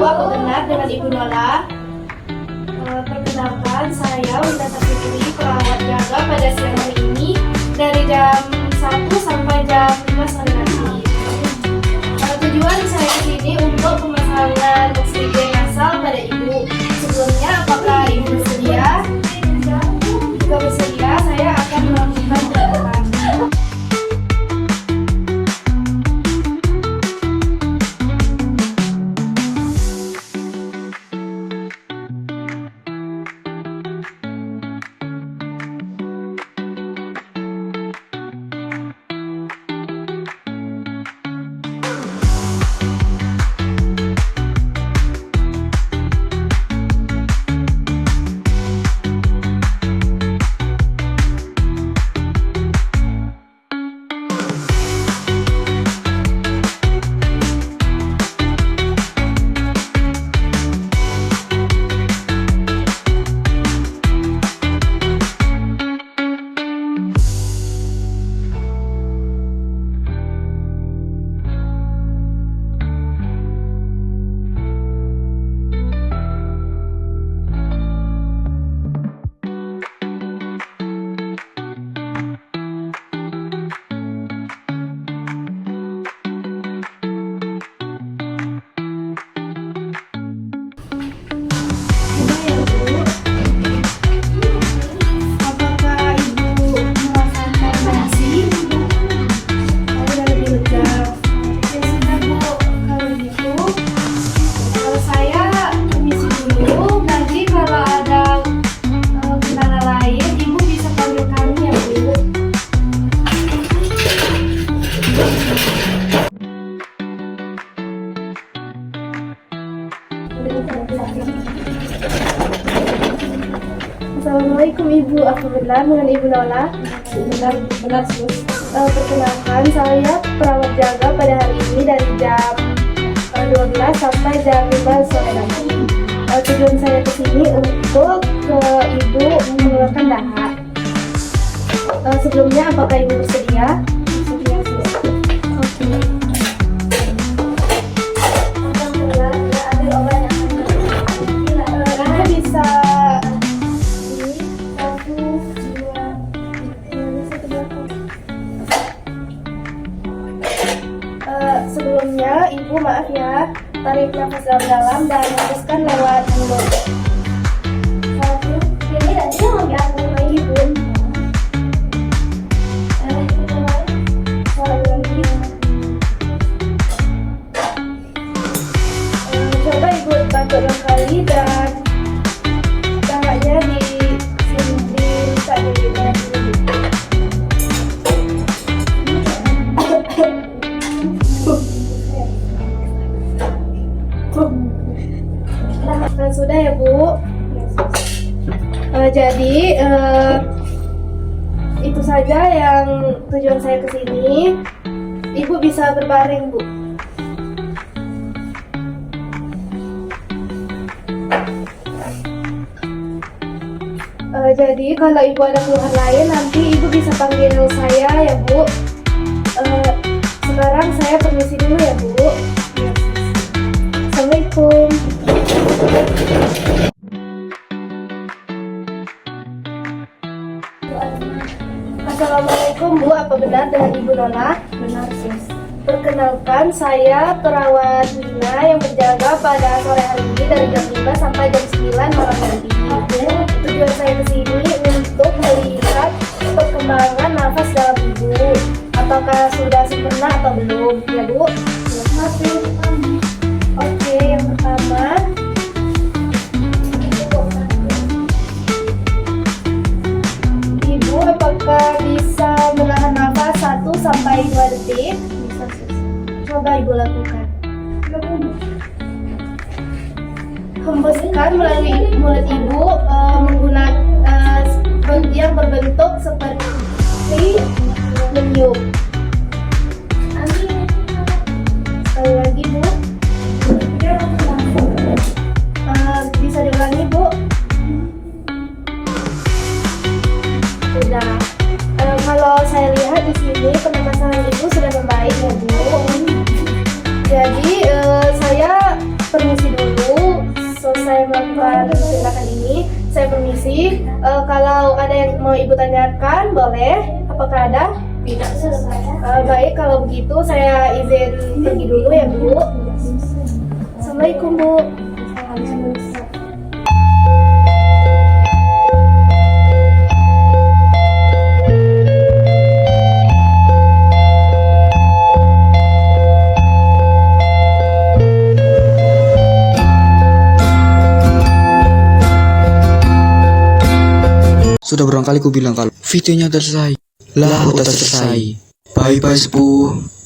apa benar dengan Ibu Nola? Perkenalkan, saya Winda Saputri, perawat jaga pada siang hari ini dari jam 1 sampai jam 5 sore nanti. Tujuan saya ke sini untuk pemasangan oksigen nasal pada Ibu. Sebelumnya, apakah Ibu bersedia? Jika bersedia, saya akan melakukan tindakan. Assalamualaikum Ibu, apa benar dengan Ibu Nola? Benar sus. Perkenalkan, saya perawat jaga pada hari ini dari jam 12 sampai jam 5 sore nanti. Tujuan saya ke sini untuk ke Ibu mengeluarkan dahak. Sebelumnya, apakah Ibu bersedia? Bersedia sus. Oke. Sebelumnya, Ibu maaf ya, tarik nafas dalam-dalam dan hembuskan lewat mulut. Satu, ini tadi yang lagi aku lagi Ibu. Coba Ibu bantu kali dan tangannya di sini di dalam sini. Sudah ya Bu. Jadi itu saja yang tujuan saya ke sini. Ibu bisa berbaring Bu. Jadi kalau Ibu ada keluhan lain nanti Ibu bisa panggil saya ya Bu. Sekarang saya permisi dulu ya Bu. Assalamualaikum. Assalamualaikum Bu, apa benar dengan Ibu Nola? Benar sis. Perkenalkan, saya perawat Wina yang berjaga pada sore hari ini dari jam 5 sampai jam 9 malam nanti. Tujuan saya ke sini untuk melihat perkembangan nafas dalam Ibu. Apakah sudah sempurna atau belum? Ya Bu? Masih. Oke, yang pertama, Ibu apakah bisa menahan nafas 1 sampai 2 detik? Bisa sus. Coba Ibu lakukan. Hembuskan melalui mulut Ibu menggunakan yang berbentuk seperti meniup. Sekali lagi Bu. Bisa diulangi Bu. Sudah. Kalau saya lihat di sini pernapasan Ibu sudah membaik ya Bu. Jadi saya permisi dulu. kasih. Kalau ada yang mau Ibu tanyakan, boleh. Apakah ada? Tidak, Baik, kalau begitu saya izin pergi dulu ya, Bu. Assalamualaikum, Bu. Sudah berulang kali ku bilang kalau videonya udah selesai. Lah, udah selesai. Bye bye, sepuh.